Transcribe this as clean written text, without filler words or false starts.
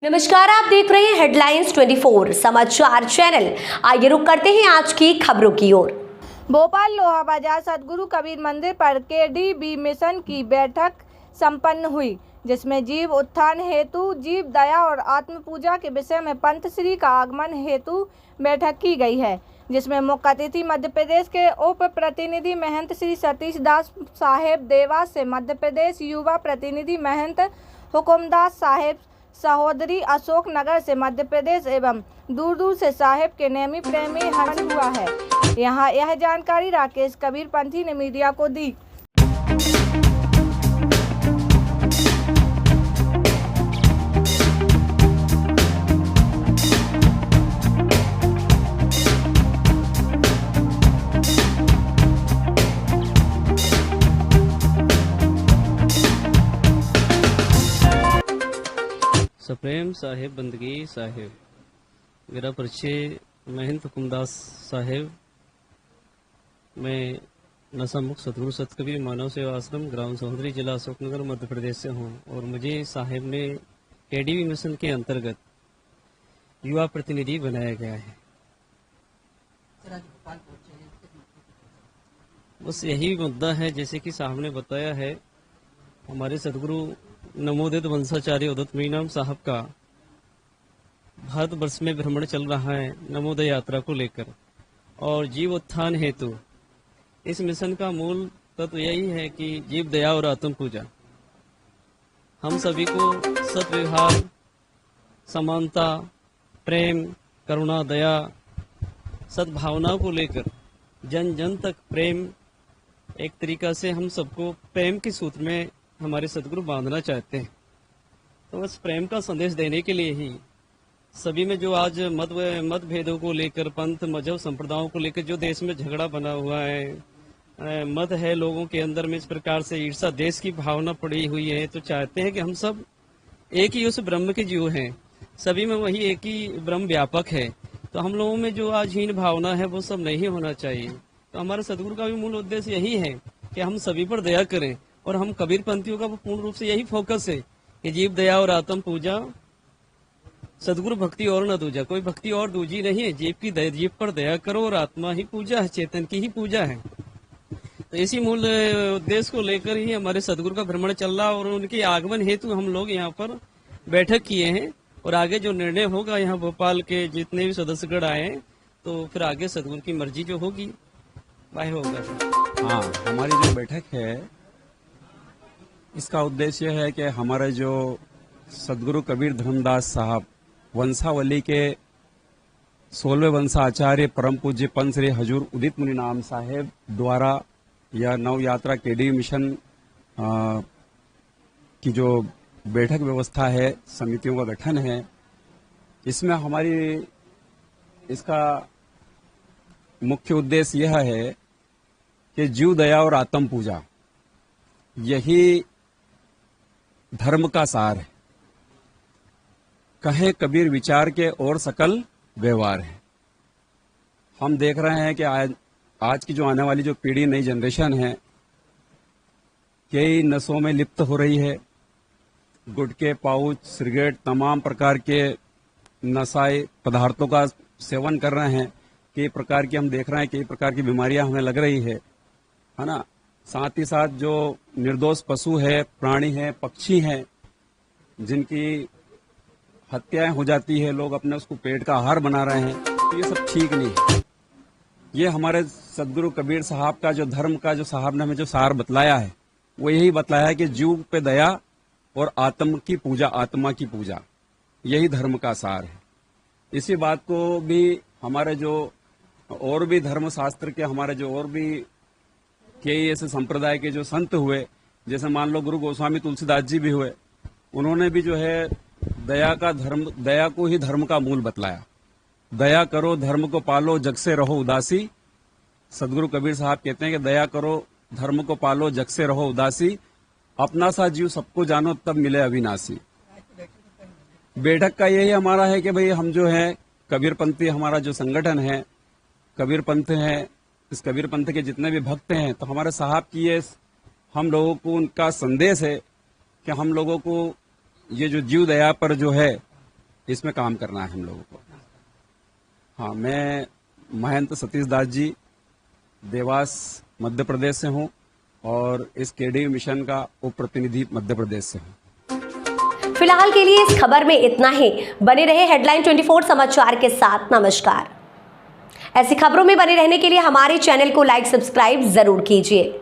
नमस्कार, आप देख रहे हैं हेडलाइंस 24 समाचार चैनल। आइए रुक करते हैं आज की खबरों की ओर। भोपाल लोहा बाजार सदगुरु कबीर मंदिर पर केडीबी मिशन की बैठक संपन्न हुई, जिसमें जीव उत्थान हेतु जीव दया और आत्म पूजा के विषय में पंथ श्री का आगमन हेतु बैठक की गई है, जिसमें मुख्य अतिथि मध्य प्रदेश के उप प्रतिनिधि महंत श्री सतीश दास साहेब, देवास से मध्य प्रदेश युवा प्रतिनिधि महंत हुकुमदास साहेब, सहोदरी अशोक नगर से मध्य प्रदेश एवं दूर दूर से साहेब के नेमी प्रेमी हरण हुआ है। यहाँ यह जानकारी राकेश कबीर पंथी ने मीडिया को दी। सप्रेम साहेब बंदगी साहेब। मेरा परिचय महंत हुकुमदास साहेब। मैं नशा मुक्त सतगुरु संत कबीर मानव सेवा आश्रम ग्राम सहोदरी जिला अशोकनगर मध्य प्रदेश से हूँ और मुझे साहेब ने केडीबी मिशन के अंतर्गत युवा प्रतिनिधि बनाया गया है। बस यही मुद्दा है, जैसे कि साहब ने बताया है, हमारे सदगुरु नवोदित वंशाचार्य उदित मीनाम साहब का भारत वर्ष में भ्रमण चल रहा है नवोदय यात्रा को लेकर, और जीव उत्थान हेतु इस मिशन का मूल तत्व यही है कि जीव दया और आत्म पूजा। हम सभी को सद्व्यवहार, समानता, प्रेम, करुणा, दया, सद्भावना को लेकर जन जन तक प्रेम, एक तरीका से हम सबको प्रेम के सूत्र में हमारे सदगुरु बांधना चाहते हैं। तो बस प्रेम का संदेश देने के लिए ही सभी में जो आज मतभेदों को लेकर, पंथ मजहब संप्रदायों को लेकर जो देश में झगड़ा बना हुआ है, मत है लोगों के अंदर में, इस प्रकार से ईर्षा देश की भावना पड़ी हुई है, तो चाहते हैं कि हम सब एक ही उस ब्रह्म के जीव हैं, सभी में वही एक ही ब्रह्म व्यापक है। तो हम लोगों में जो आज हीन भावना है वो सब नहीं होना चाहिए। तो हमारे सदगुरु का भी मूल उद्देश्य यही है कि हम सभी पर दया करें, और हम कबीर पंथियों का पूर्ण रूप से यही फोकस है कि जीव दया और आत्म पूजा, सदगुरु भक्ति और न दूजा। कोई भक्ति और दूजी नहीं है, जीव पर दया करो और आत्मा ही पूजा है, चेतन की ही पूजा है। तो इसी मूल उद्देश्य को लेकर ही हमारे सदगुरु का भ्रमण चल रहा, और उनके आगमन हेतु हम लोग यहाँ पर बैठक किए हैं, और आगे जो निर्णय होगा यहाँ भोपाल के जितने भी सदस्यगण आए, तो फिर आगे सदगुरु की मर्जी जो होगी वह होगा। हाँ, हमारी जो बैठक है इसका उद्देश्य है कि हमारे जो सदगुरु कबीर धर्मदास साहब वंशावली के 16वें वंशाचार्य परम पूज्य पंथ श्री हजूर उदित मुनि नाम साहेब द्वारा यह नव यात्रा केडीबी मिशन की जो बैठक व्यवस्था है, समितियों का गठन है, इसमें हमारी इसका मुख्य उद्देश्य यह है कि जीव दया और आत्म पूजा यही धर्म का सार है। कहे कबीर विचार के और सकल व्यवहार है। हम देख रहे हैं कि आज की जो आने वाली जो पीढ़ी, नई जनरेशन है, कई नशों में लिप्त हो रही है। गुटखे, पाउच, सिगरेट, तमाम प्रकार के नशाई पदार्थों का सेवन कर रहे हैं। कई प्रकार की हम देख रहे हैं, कई प्रकार की बीमारियां हमें लग रही है ना। साथ ही साथ जो निर्दोष पशु है, प्राणी है, पक्षी हैं, जिनकी हत्याएं हो जाती है, लोग अपने उसको पेट का आहार बना रहे हैं, तो ये सब ठीक नहीं है। ये हमारे सदगुरु कबीर साहब का जो धर्म का जो साहब ने हमें जो सार बतलाया है, वो यही बतलाया है कि जीव पे दया और आत्म की पूजा, आत्मा की पूजा, यही धर्म का सार है। इसी बात को भी हमारे जो और भी धर्म शास्त्र के, हमारे जो और भी कई ऐसे संप्रदाय के जो संत हुए, जैसे मान लो गुरु गोस्वामी तुलसीदास जी भी हुए, उन्होंने भी जो है दया का धर्म, दया को ही धर्म का मूल बतलाया। दया करो, धर्म को पालो, जग से रहो उदासी। सदगुरु कबीर साहब कहते हैं कि दया करो, धर्म को पालो, जग से रहो उदासी, अपना सा जीव सबको जानो, तब मिले अविनाशी। बैठक का यही हमारा है कि भाई हम जो है कबीर पंथी, हमारा जो संगठन है कबीर पंथ है, इस कबीर पंथ के जितने भी भक्त हैं, तो हमारे साहब की ये हम लोगों को उनका संदेश है कि हम लोगों को ये जो जीव दया पर जो है इसमें काम करना है हम लोगों को। हाँ, मैं महंत सतीश दास जी देवास मध्य प्रदेश से हूँ और इस केडी मिशन का उप प्रतिनिधि मध्य प्रदेश से हूँ। फिलहाल के लिए इस खबर में इतना ही। बने रहे हेडलाइन 24 समाचार के साथ। नमस्कार। ऐसी खबरों में बने रहने के लिए हमारे चैनल को लाइक सब्सक्राइब जरूर कीजिए।